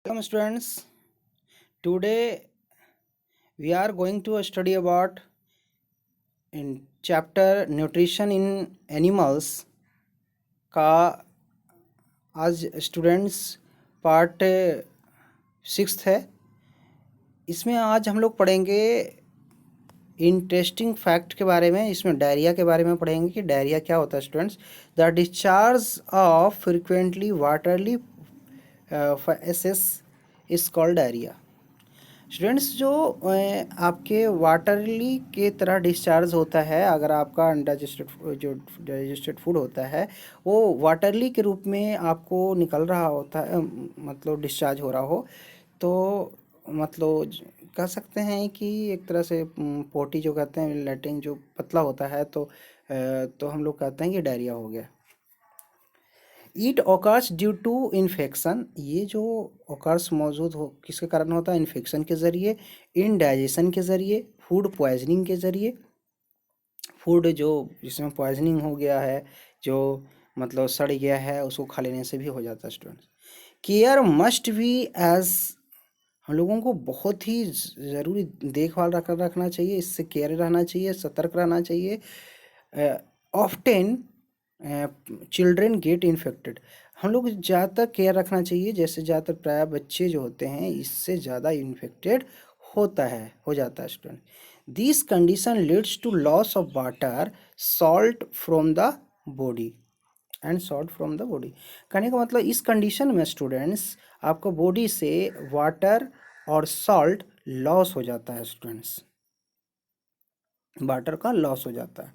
Welcome students. Today we are going to study about in chapter nutrition in animals का आज students part 6 है। इसमें आज हम लोग पढ़ेंगे इंटरेस्टिंग फैक्ट के बारे में। इसमें डायरिया के बारे में पढ़ेंगे कि डायरिया क्या होता है students. The discharge of frequently watery faeces is called diarrhoea. Students जो आपके वाटरली के तरह डिस्चार्ज होता है, अगर आपका अनडाइजेस्टेड जो डाइजेस्टेड फूड होता है वो वाटरली के रूप में आपको निकल रहा होता है, मतलब डिस्चार्ज हो रहा हो, तो मतलब कह सकते हैं कि एक तरह से पोटी जो कहते हैं, लैट्रिन जो पतला होता है, तो हम लोग कहते हैं कि डायरिया हो गया। ईट ऑकर्स ड्यू टू इन्फेक्शन। ये जो ऑकर्स मौजूद हो किसके कारण होता है? इन्फेक्शन के ज़रिए, इनडाइजेशन के ज़रिए, फूड पॉइजनिंग के ज़रिए। फूड जो जिसमें पॉइजनिंग हो गया है, जो मतलब सड़ गया है, उसको खा लेने से भी हो जाता है students. Care must be as, हम लोगों को बहुत ही ज़रूरी देखभाल रखना चाहिए, इससे केयर रहना चाहिए, सतर्क रहना चाहिए। ऑफ्टेन चिल्ड्रेन गेट इन्फेक्टेड, हम लोग ज़्यादातर केयर रखना चाहिए, जैसे ज़्यादातर प्राय बच्चे जो होते हैं इससे ज़्यादा इन्फेक्टेड हो जाता है student. This condition leads to loss of water salt from the body and salt from the body. कहने का मतलब इस कंडीशन में स्टूडेंट्स आपको बॉडी से वाटर और सॉल्ट लॉस हो जाता है स्टूडेंट्स, वाटर का लॉस हो जाता है।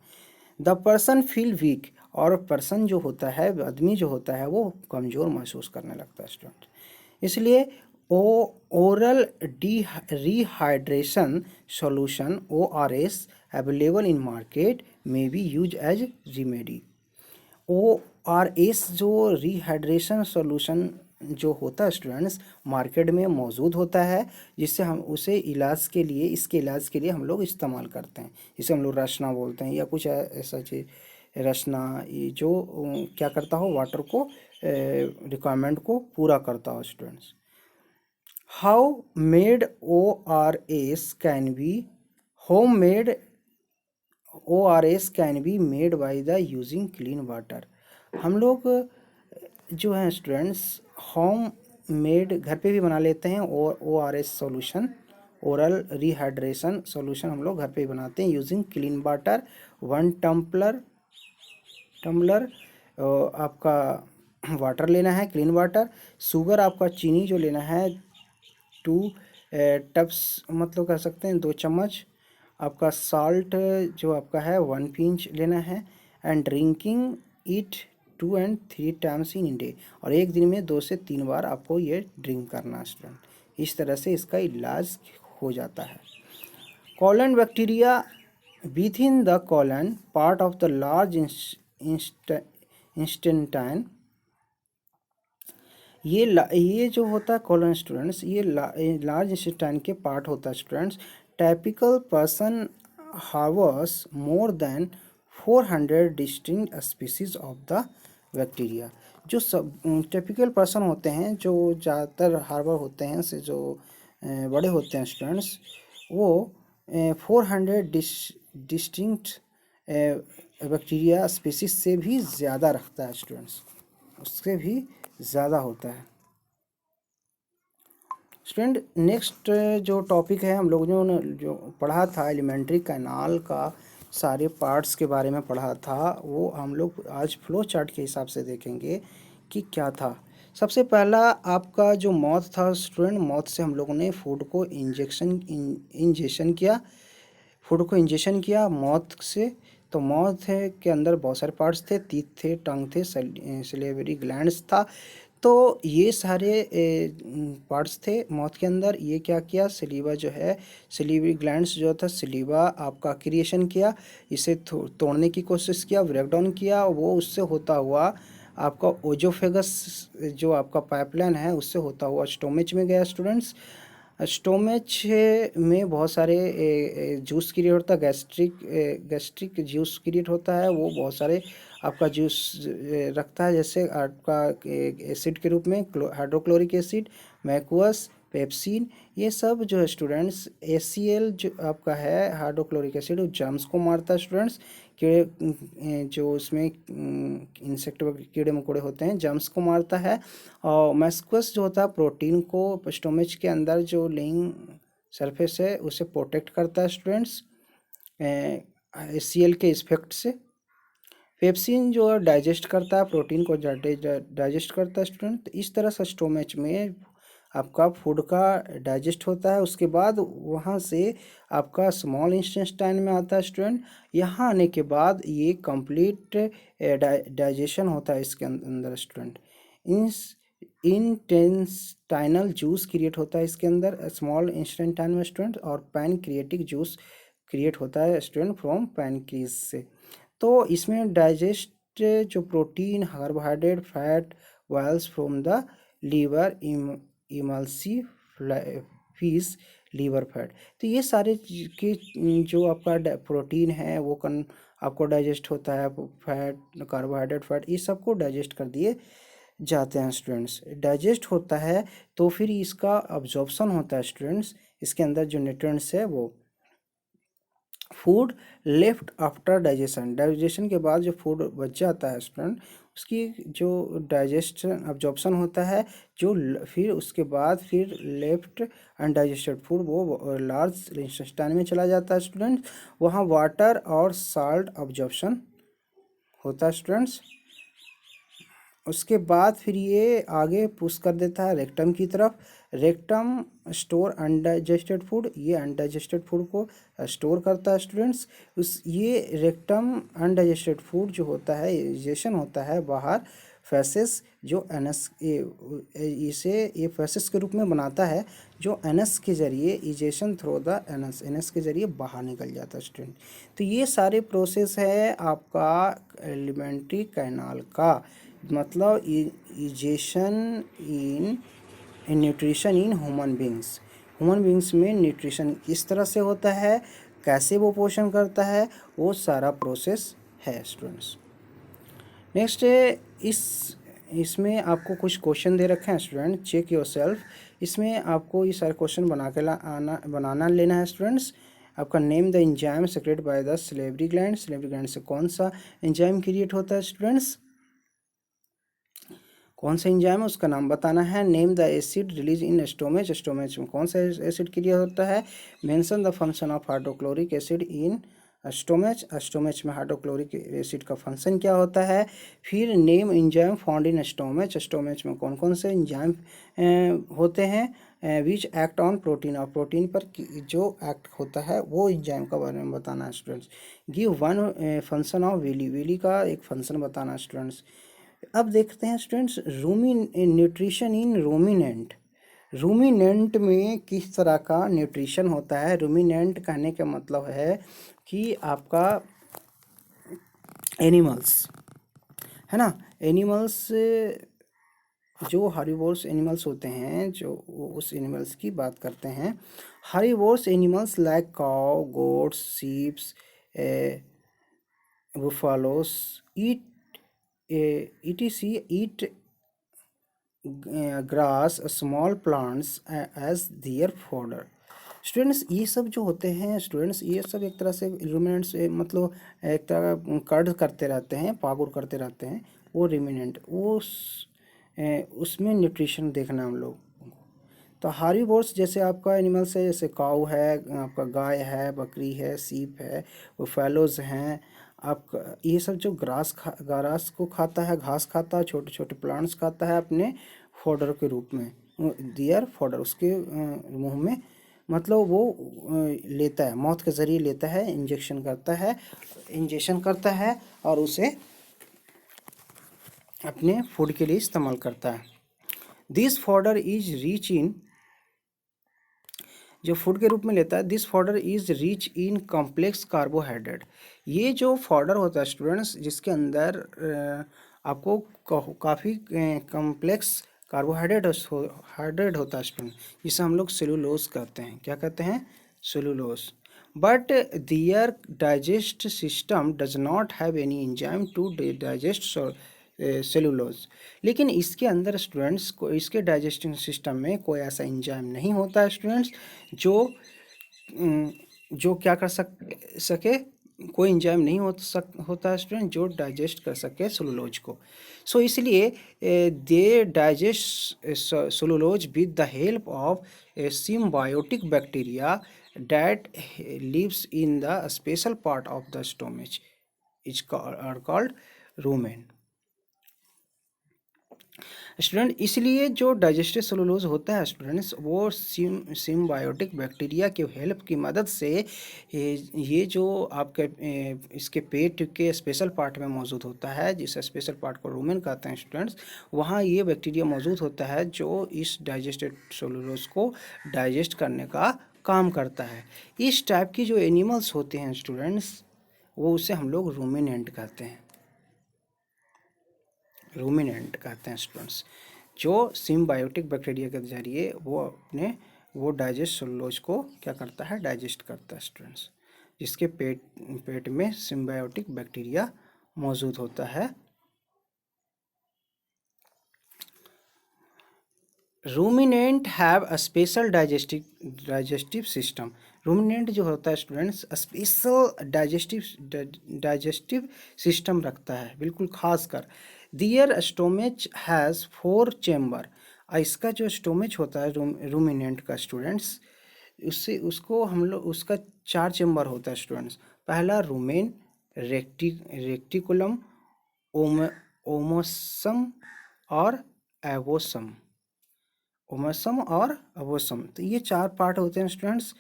द पर्सन फील वीक, और पर्सन जो होता है, आदमी जो होता है, वो कमज़ोर महसूस करने लगता है स्टूडेंट। इसलिए O oral D rehydration solution ORS available in market may be use as remedy. ORS जो रिहाइड्रेशन सॉल्यूशन जो होता है स्टूडेंट्स मार्केट में मौजूद होता है, जिससे हम उसे इलाज के लिए, इसके इलाज के लिए हम लोग इस्तेमाल करते हैं, जिसे हम लोग रचना बोलते हैं या कुछ ऐसा चीज़। रचना ये जो क्या करता हो, वाटर को रिक्वायरमेंट को पूरा करता हो students. How made ORS can be home made ORS can be made by the using clean water. हम लोग जो हैं स्टूडेंट्स होम मेड घर पे भी बना लेते हैं, और ORS solution, oral rehydration solution हम लोग घर पे ही बनाते हैं यूजिंग क्लीन वाटर। 1 टम्बलर आपका वाटर लेना है, क्लीन वाटर। शुगर आपका चीनी जो लेना है 2 टप्स, मतलब कह सकते हैं 2 चम्मच। आपका साल्ट जो आपका है 1 पिंच लेना है। And drinking it 2 and 3 times in day, और एक दिन में 2 से 3 बार आपको ये ड्रिंक करना है स्टूडेंट। इस तरह से इसका इलाज हो जाता है। Colon bacteria within the colon part of the large intestine, ये जो होता है कॉलन स्टूडेंट्स, ये लार्ज इंस्टेंटाइन के पार्ट होता है students. Typical person harbours more than 400 distinct species of the bacteria. जो सब टिपिकल पर्सन होते हैं, जो ज़्यादातर हार्बर होते हैं, से जो बड़े होते हैं स्टूडेंट्स, वो 400 डिस्टिंक्ट बैक्टीरिया स्पीसीज से भी ज़्यादा रखता है स्टूडेंट्स, उससे भी ज़्यादा होता है स्टूडेंट। नेक्स्ट जो टॉपिक है, हम लोग जो पढ़ा था एलिमेंट्री कैनाल का सारे पार्ट्स के बारे में पढ़ा था, वो हम लोग आज फ्लो चार्ट के हिसाब से देखेंगे कि क्या था। सबसे पहला आपका जो मौथ था स्टूडेंट, मौथ से हम लोगों ने फूड को इंजेक्शन किया, फूड को इंजेक्शन किया मौथ से। तो मौथ है के अंदर बहुत सारे पार्ट्स थे, टीथ थे, टंग थे, सलिवरी ग्लैंड्स था। तो ये सारे पार्ट्स थे माउथ के अंदर। ये क्या किया, सलीवा जो है, सलीवरी ग्लैंड्स जो था, सलीवा आपका क्रिएशन किया, इसे तोड़ने की कोशिश किया, ब्रेक डाउन किया। वो उससे होता हुआ आपका ओजोफेगस जो आपका पाइपलाइन है, उससे होता हुआ स्टोमेच में गया स्टूडेंट्स। स्टोमेच में बहुत सारे जूस क्रिएट होता है, गैस्ट्रिक जूस क्रिएट होता है। वो बहुत सारे आपका जूस रखता है, जैसे आपका एसिड के रूप में हाइड्रोक्लोरिक एसिड, मैकुअस, पेप्सिन, ये सब जो है स्टूडेंट्स HCl जो आपका है हाइड्रोक्लोरिक एसिड, वो जर्म्स को मारता है स्टूडेंट्स। कीड़े जो उसमें इंसेक्ट कीड़े मकोड़े होते हैं जर्म्स को मारता है। और मैस्कुअस जो होता है प्रोटीन को स्टोमेच के अंदर जो लेइंग सरफेस है उसे प्रोटेक्ट करता है स्टूडेंट्स HCl के इफेक्ट से। पेप्सिन जो है डाइजेस्ट करता है प्रोटीन को, डाइजेस्ट करता है स्टूडेंट। तो इस तरह से स्टोमेच में आपका फूड का डाइजेस्ट होता है। उसके बाद वहाँ से आपका स्मॉल इंटेस्टाइन में आता है स्टूडेंट। यहाँ आने के बाद ये कंप्लीट डाइजेशन होता है इसके अंदर स्टूडेंट। इंटेस्टाइनल जूस क्रिएट होता है इसके अंदर स्मॉल इंटेस्टाइन में स्टूडेंट, और पैनक्रिएटिक जूस क्रिएट होता है स्टूडेंट फ्रॉम पैनक्रीज से। तो इसमें डाइजेस्ट जो protein, carbohydrate, fat, oils from the liver, emulsifies liver fat. तो ये सारे के जो आपका प्रोटीन है वो आपको डाइजेस्ट होता है। फैट, कार्बोहाइड्रेट, फैट, ये सबको डाइजेस्ट कर दिए जाते हैं स्टूडेंट्स। डाइजेस्ट होता है तो फिर इसका अब्जॉर्प्शन होता है स्टूडेंट्स। इसके अंदर जो न्यूट्रिएंट्स है वो food left after digestion, digestion के बाद जो फूड बच जाता है स्टूडेंट उसकी जो डाइजेशन अब्जॉर्प्शन होता है जो फिर उसके बाद फिर लेफ्ट अनडाइजेस्टेड फूड वो लार्ज इंटेस्टाइन में चला जाता है स्टूडेंट। वहाँ वाटर और साल्ट अब्जॉर्प्शन होता है स्टूडेंट्स। उसके बाद फिर ये आगे पुश कर देता है रेक्टम की तरफ। रेक्टम स्टोर अनडाइजेस्टेड फूड, ये अनडाइजेस्टेड फूड को स्टोर करता है स्टूडेंट्स। ये रेक्टम अनडाइजेस्टेड फूड जो होता है इजेशन होता है बाहर फैसेस, जो एनस इसे ये फैसेस के रूप में बनाता है जो एनस के जरिए इजेशन थ्रू द एनस के जरिए बाहर निकल जाता है स्टूडेंट। तो ये सारे प्रोसेस है आपका एलिमेंट्री कैनाल का, मतलब egestion in nutrition in human beings में न्यूट्रिशन किस तरह से होता है, कैसे वो पोषण करता है, वो सारा प्रोसेस है स्टूडेंट्स। नेक्स्ट इसमें आपको कुछ क्वेश्चन दे रखे हैं स्टूडेंट, चेक योर सेल्फ। इसमें आपको ये सारे क्वेश्चन बनाना लेना है स्टूडेंट्स। आपका name the enzyme secrete by the salivary gland से कौन सा एंजाइम क्रिएट होता है स्टूडेंट्स, कौन सा एंजाइम है उसका नाम बताना है। Name the acid release in stomach में कौन सा एसिड क्रिएट होता है। Mention the function of hydrochloric acid in stomach में हाइड्रोक्लोरिक एसिड का फंक्शन क्या होता है। फिर name enzyme found in stomach में कौन कौन से एंजाइम होते हैं। विच एक्ट ऑन प्रोटीन, और प्रोटीन पर जो एक्ट होता है वो एंजाइम का बारे में बताना है students. Give one function of villi का एक फंक्शन बताना है स्टूडेंट्स। अब देखते हैं स्टूडेंट्स न्यूट्रिशन इन रूमिनेंट में किस तरह का न्यूट्रिशन होता है। रूमिनेंट कहने का मतलब है कि आपका एनिमल्स है ना, एनिमल्स जो हर्बीवोरस एनिमल्स होते हैं, जो उस एनिमल्स की बात करते हैं। Herbivorous animals like cow, goats, sheeps, buffaloes eat grass, small plants as their fodder। Students ये सब जो होते हैं स्टूडेंट्स, ये सब एक तरह से रूमिनेंट्स मतलब एक तरह कर्ड करते रहते हैं, पागुर करते रहते हैं। वो रूमिनेंट उसमें न्यूट्रिशन देखना हम लोग। तो हार्बीवोर्स जैसे आपका एनिमल्स है, जैसे काऊ है, आपका गाय है, बकरी है, सीप है, वो फैलोज हैं। आपका ये सब जो ग्रास को खाता है, घास खाता है, छोटे छोटे प्लांट्स खाता है अपने फॉडर के रूप में, दियर फॉडर उसके मुंह में, मतलब वो लेता है, माउथ के ज़रिए लेता है, इंजेक्शन करता है और उसे अपने फूड के लिए इस्तेमाल करता है। This fodder is rich in, जो फूड के रूप में लेता है, this fodder is rich in complex carbohydrate. ये जो फॉडर होता है स्टूडेंट्स, जिसके अंदर आपको काफ़ी कॉम्प्लेक्स कार्बोहाइड्रेट होता है स्टूडेंट, जिसे हम लोग सेलुलोज कहते हैं। क्या कहते हैं? Cellulose. But their digest system does not have any enzyme to digest cellulose. लेकिन इसके अंदर स्टूडेंट्स को इसके डाइजेस्टिंग सिस्टम में कोई ऐसा एंजाइम नहीं होता है स्टूडेंट्स जो जो क्या कर सके, कोई एंजाइम नहीं होता है स्टूडेंट जो डाइजेस्ट कर सके सेलुलोज को। सो इसलिए they digest cellulose with the help of a symbiotic bacteria that lives in the special part of the stomach are called rumen। Student इसलिए जो डाइजेस्टिव सेलुलोज होता है स्टूडेंट्स वो सिम्बायोटिक बैक्टीरिया के हेल्प की मदद से ये जो आपके इसके पेट के स्पेशल पार्ट में मौजूद होता है, जिस स्पेशल पार्ट को रूमेन कहते हैं स्टूडेंट्स, वहाँ ये बैक्टीरिया मौजूद होता है जो इस डाइजेस्टिव सेलुलोज को डाइजेस्ट करने का काम करता है। इस टाइप की जो एनिमल्स होते हैं स्टूडेंट्स वो उसे हम लोग रूमिनेंट कहते हैं, रूमिनेंट कहते हैं स्टूडेंट्स, जो सिम्बायोटिक बैक्टीरिया के जरिए वो डाइजेस्ट सेलुलोज को क्या करता है, डाइजेस्ट करता है स्टूडेंट्स, जिसके पेट में सिम्बायोटिक बैक्टीरिया मौजूद होता है। Ruminant have a special digestive system. Ruminant जो होता है स्टूडेंट्स स्पेशल डाइजेस्टिव सिस्टम रखता है, बिल्कुल खास कर। दियर स्टोमेच हैज़ 4 चेम्बर। इसका जो स्टोमेच होता है रूमिनेंट का स्टूडेंट्स, उसको हम लोग उसका 4 चेम्बर होता है स्टूडेंट्स। पहला रूमेन, रेक्टिकुलम, ओमोसम और एवोसम। ओमसम और अवोसम, तो ये 4 पार्ट होते हैं स्टूडेंट्स।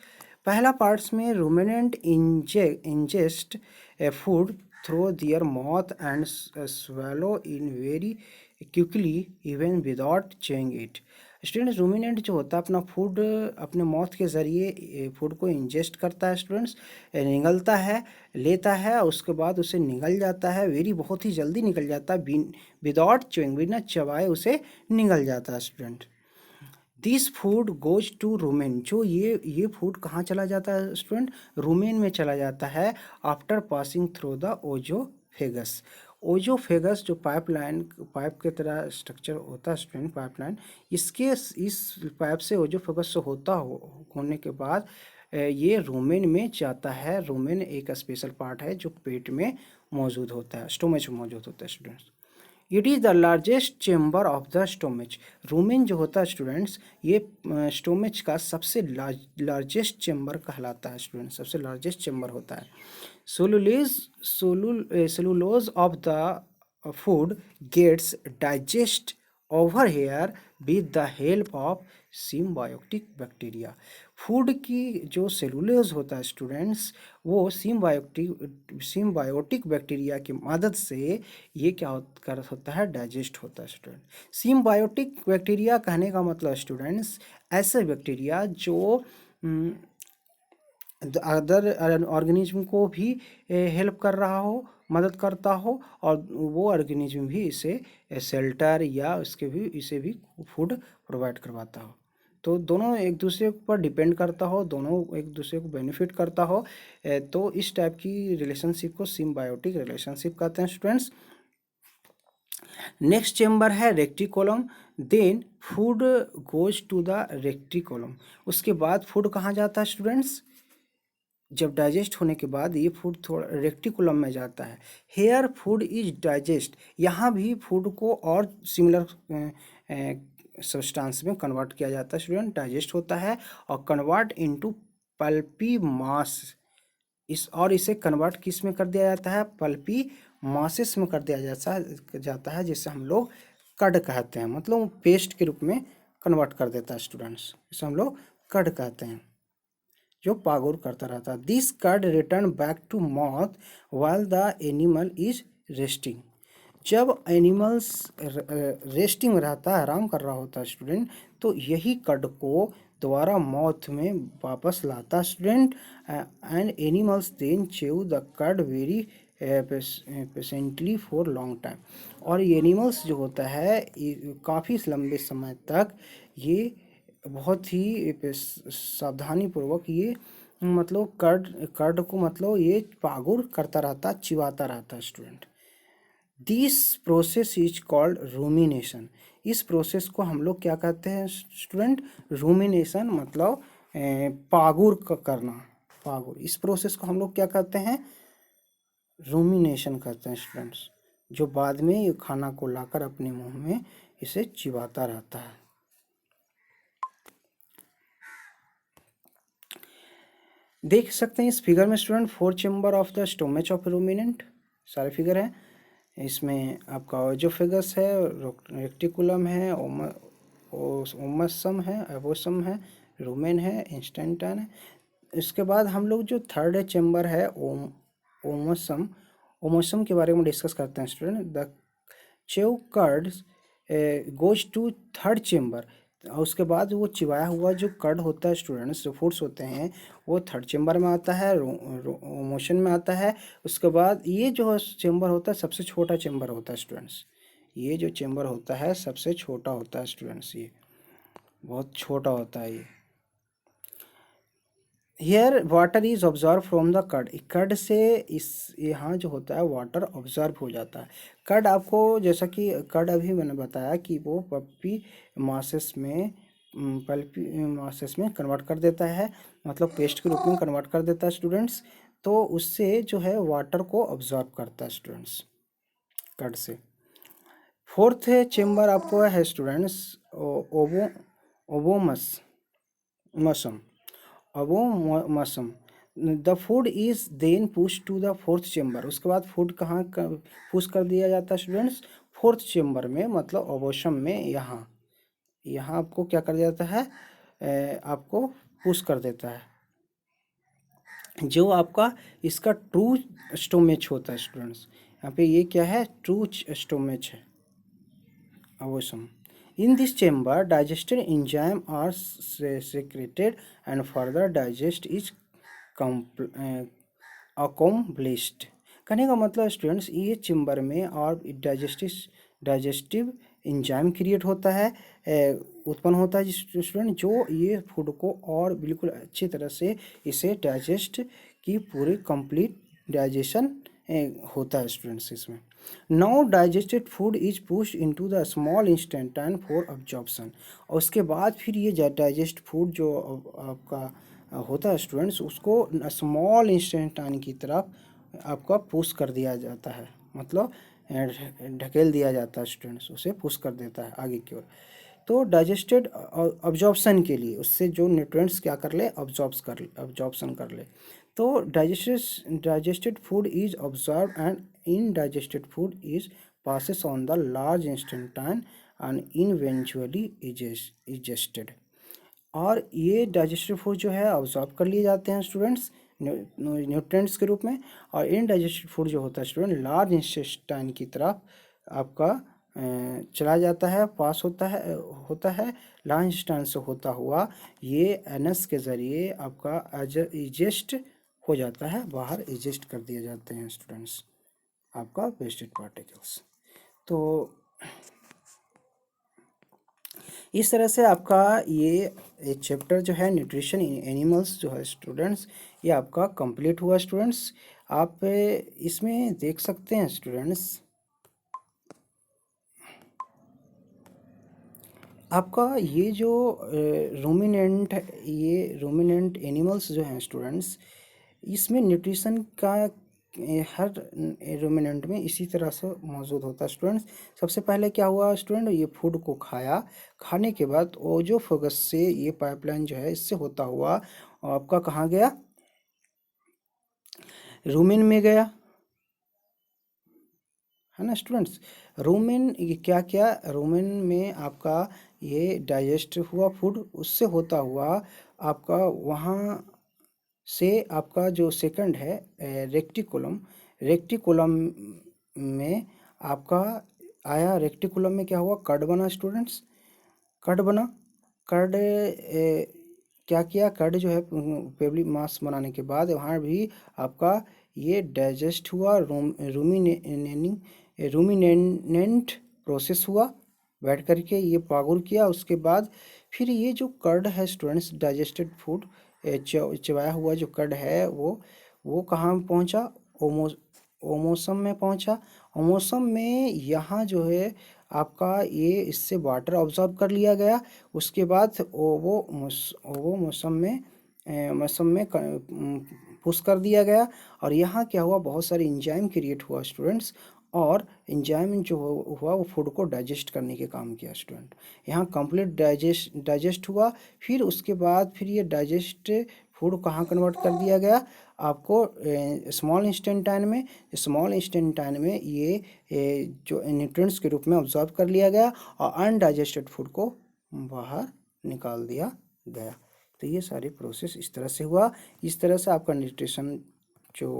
पहला पार्ट्स में ruminant ingest a food through their mouth and swallow in very quickly even without chewing it. Students ruminant जो होता है अपना फूड अपने माउथ के ज़रिए फूड को इंजेस्ट करता है स्टूडेंट्स, निगलता है, लेता है, उसके बाद उसे निगल जाता है, बहुत ही जल्दी निकल जाता है, विदाउट चेइंग, बिना चबाए उसे निगल जाता है student. This food goes to rumen, जो ये फूड कहाँ चला जाता है स्टूडेंट, रूमेन में चला जाता है आफ्टर पासिंग थ्रू द ओजोफेगस। ओजोफेगस जो पाइप के तरह स्ट्रक्चर होता है स्टूडेंट, पाइपलाइन, इस पाइप से ओजोफेगस से होने के बाद ये रूमेन में जाता है। रूमेन एक स्पेशल पार्ट है जो पेट में मौजूद होता है, स्टोमच में मौजूद होता है students. It is the largest chamber of the stomach. Rumen जो होता है स्टूडेंट्स ये स्टोमेच का सबसे लार्जेस्ट चेम्बर कहलाता है स्टूडेंट, सबसे लार्जेस्ट चेम्बर होता है। Cellulose of the food gets digest over here with the help of symbiotic bacteria. Food की जो सेलुलोज होता है स्टूडेंट्स वो सिम्बायोटिक बैक्टीरिया की मदद से ये क्या होता है, डाइजेस्ट होता है स्टूडेंट। सिम्बायोटिक बैक्टीरिया कहने का मतलब स्टूडेंट्स ऐसे बैक्टीरिया जो अदर ऑर्गेनिज्म को भी हेल्प कर रहा हो, मदद करता हो, और वो ऑर्गेनिज्म भी इसे शेल्टर या इसे भी फूड प्रोवाइड करवाता हो। तो दोनों एक दूसरे पर डिपेंड करता हो, दोनों एक दूसरे को बेनिफिट करता हो, तो इस टाइप की रिलेशनशिप को सिम्बायोटिक रिलेशनशिप कहते हैं स्टूडेंट्स। नेक्स्ट चेम्बर है reticulum. Then food goes to the reticulum. उसके बाद फूड कहाँ जाता है स्टूडेंट्स, जब डाइजेस्ट होने के बाद ये फूड थोड़ा रेक्टिकुलम में जाता है। हेयर फूड इज डाइजेस्ट, यहाँ भी फूड को और सिमिलर सब्सटेंस में कन्वर्ट किया जाता है स्टूडेंट, डाइजेस्ट होता है और कन्वर्ट इनटू पल्पी मास। इसे कन्वर्ट किस में कर दिया जाता है, पल्पी मासेस में कर दिया जाता है, जिसे हम लोग कड कहते हैं, मतलब पेस्ट के रूप में कन्वर्ट कर देता है स्टूडेंट्स, इसे हम लोग कड कहते हैं, जो पागुर करता रहता है। This cud return back to mouth while the animal is resting. जब एनिमल्स रेस्टिंग में रहता है, आराम कर रहा होता है स्टूडेंट, तो यही कर्ड को दोबारा माउथ में वापस लाता है student, and animals then chew the cud very patiently for long time. और ये एनिमल्स जो होता है काफ़ी लंबे समय तक ये बहुत ही सावधानी पूर्वक ये मतलब कर्ड को मतलब ये पागुर करता रहता, चिबाता रहता है student. This process is called rumination. इस प्रोसेस को हम लोग क्या कहते हैं स्टूडेंट? रूमिनेशन मतलब पागुर करना, पागुर। इस प्रोसेस को हम लोग क्या कहते हैं? रूमिनेशन कहते हैं स्टूडेंट्स। जो बाद में ये खाना को लाकर अपने मुंह में इसे चिबाता रहता है। देख सकते हैं इस फिगर में student 4 chamber of the stomach of ruminant, सारे फिगर हैं। इसमें आपका ओजोफेगस है, रेक्टिकुलम है, ओमसम है, एबोसम है, रूमेन है, इंस्टेंटन है। इसके बाद हम लोग जो थर्ड चेम्बर है ओमसम, ओमसम के बारे में डिस्कस करते हैं student. The chew cuds goes to third chamber. और उसके बाद वो चिबाया हुआ जो कर्ड होता है स्टूडेंट्स, जो फूड्स होते हैं, वो थर्ड चेम्बर में आता है, मोशन में आता है। उसके बाद ये जो चेम्बर होता है सबसे छोटा चेम्बर होता है स्टूडेंट्स। ये जो चेम्बर होता है सबसे छोटा होता है स्टूडेंट्स, ये बहुत छोटा होता है ये। Here water is observe from the cud. Cud से इस यहाँ जो होता है वाटर ऑब्जर्व हो जाता है। कर्ड आपको, जैसा कि कर्ड अभी मैंने बताया कि वो पल्पी मासेस में कन्वर्ट कर देता है, मतलब पेस्ट के रूप में कन्वर्ट कर देता है स्टूडेंट्स। तो उससे जो है वाटर को ऑब्जर्व करता है स्टूडेंट्स, कर्ड से। फोर्थ चेम्बर आपको है students abomasum, abomasum. The food is then push to the fourth chamber. उसके बाद फूड कहाँ पुश कर दिया जाता है स्टूडेंट्स? फोर्थ चेम्बर में, मतलब ओवोशम में। यहाँ यहाँ आपको क्या कर दिया जाता है? आपको पुश कर देता है। जो आपका इसका ट्रू स्टोमेच होता है स्टूडेंट्स। यहाँ पे ये क्या है? ट्रू स्टोमेच है, ओवोशम। In this chamber, digested enzyme are secreted and further digest is accomplished। कहने का मतलब स्टूडेंट्स, ये चेम्बर में और डाइजेस्टिव इंजाइम क्रिएट होता है, उत्पन्न होता है स्टूडेंट, जो ये फूड को और बिल्कुल अच्छी तरह से इसे डाइजेस्ट की पूरी कंप्लीट डाइजेशन होता है स्टूडेंट्स इसमें। Now digested food is push into the small intestine for absorption. और उसके बाद फिर ये डाइजेस्ट फूड जो आपका होता है स्टूडेंट्स, उसको स्मॉल इंस्टेंटाइन की तरफ आपका पुश कर दिया जाता है, मतलब ढकेल दिया जाता है स्टूडेंट्स, उसे पुश कर देता है आगे की ओर। तो डाइजेस्टेड अब्जॉर्प्शन के लिए उससे जो न्यूट्रिएंट्स क्या कर ले? अब्जॉर्प्शन कर ले। तो digested food is observe and indigested food is passes on the large intestine and eventually digested। और ये डाइजेस्टेड फूड जो है ऑब्जॉर्व कर लिए जाते हैं स्टूडेंट्स न्यूट्रिएंट्स के रूप में। और इनडाइजेस्टेड फूड जो होता है स्टूडेंट, लार्ज इंटेस्टाइन की तरफ आपका चला जाता है, पास होता है लार्ज इंटेस्टाइन से होता हुआ, ये एनस के ज़रिए आपका इजेस्ट हो जाता है, बाहर इजेस्ट कर दिए जाते हैं स्टूडेंट्स आपका वेस्टेड पार्टिकल्स। तो इस तरह से आपका ये चैप्टर जो है न्यूट्रिशन इन एनिमल्स जो है स्टूडेंट्स, ये आपका कंप्लीट हुआ स्टूडेंट्स। आप इसमें देख सकते हैं स्टूडेंट्स, आपका ये जो रूमिनेंट एनिमल्स जो हैं स्टूडेंट्स, इसमें न्यूट्रिशन का हर रूमिनेंट में इसी तरह से मौजूद होता है स्टूडेंट्स। सबसे पहले क्या हुआ स्टूडेंट? ये फूड को खाया, खाने के बाद ओजोफेगस से ये पाइपलाइन जो है इससे होता हुआ आपका कहाँ गया? रूमेन में गया, है ना स्टूडेंट्स। रूमेन ये क्या क्या? रूमेन में आपका ये डाइजेस्ट हुआ फूड, उससे होता हुआ आपका वहाँ से आपका जो सेकंड है रेक्टिकुलम, रेक्टिकुलम में आपका आया। रेक्टिकुलम में क्या हुआ? कर्ड बना स्टूडेंट्स, कर्ड बना। कर्ड क्या किया? कर्ड जो है पेबली मास बनाने के बाद वहाँ भी आपका ये डाइजेस्ट हुआ, रूमिनेंट प्रोसेस हुआ, बैठ करके ये पागुर किया। उसके बाद फिर ये जो कर्ड है स्टूडेंट्स, डाइजेस्टेड फूड चबाया हुआ जो कर्ड है वो कहाँ पहुँचा? ओमोसम में पहुंचा। ओमोसम में यहाँ जो है आपका ये इससे वाटर ऑब्जॉर्ब कर लिया गया। उसके बाद ओवोमोसम में मौसम में पुश कर दिया गया, और यहाँ क्या हुआ, बहुत सारे इंजाइम क्रिएट हुआ स्टूडेंट्स, और इंजाइम जो हुआ वो फूड को डाइजेस्ट करने के काम किया स्टूडेंट। यहाँ कंप्लीट डाइजेस्ट हुआ, फिर उसके बाद फिर ये डाइजेस्ट फूड कहाँ कन्वर्ट कर दिया गया आपको, स्मॉल इंस्टेंटाइन में। स्मॉल इंस्टेंटाइन में ये जो न्यूट्रिएंट्स के रूप में ऑब्जॉर्व कर लिया गया, और अनडाइजेस्टेड फूड को बाहर निकाल दिया गया। तो ये सारे प्रोसेस इस तरह से हुआ। इस तरह से आपका न्यूट्रिशन जो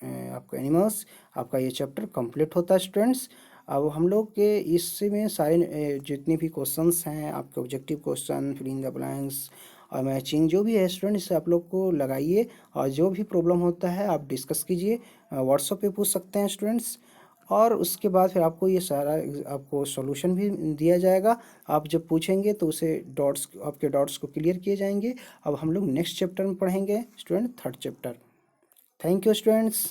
आपका एनिमल्स, आपका ये चैप्टर कंप्लीट होता है स्टूडेंट्स। अब हम लोग के इसमें सारे जितने भी क्वेश्चंस हैं आपके objective question, fill in the blanks और मैचिंग जो भी है स्टूडेंट्स, आप लोग को लगाइए, और जो भी प्रॉब्लम होता है आप डिस्कस कीजिए, व्हाट्सएप पे पूछ सकते हैं स्टूडेंट्स। और उसके बाद फिर आपको ये सारा आपको सॉल्यूशन भी दिया जाएगा। आप जब पूछेंगे तो उसे डॉट्स, आपके डॉट्स को क्लियर किए जाएंगे। अब हम लोग नेक्स्ट चैप्टर में पढ़ेंगे student, third chapter. Thank you students.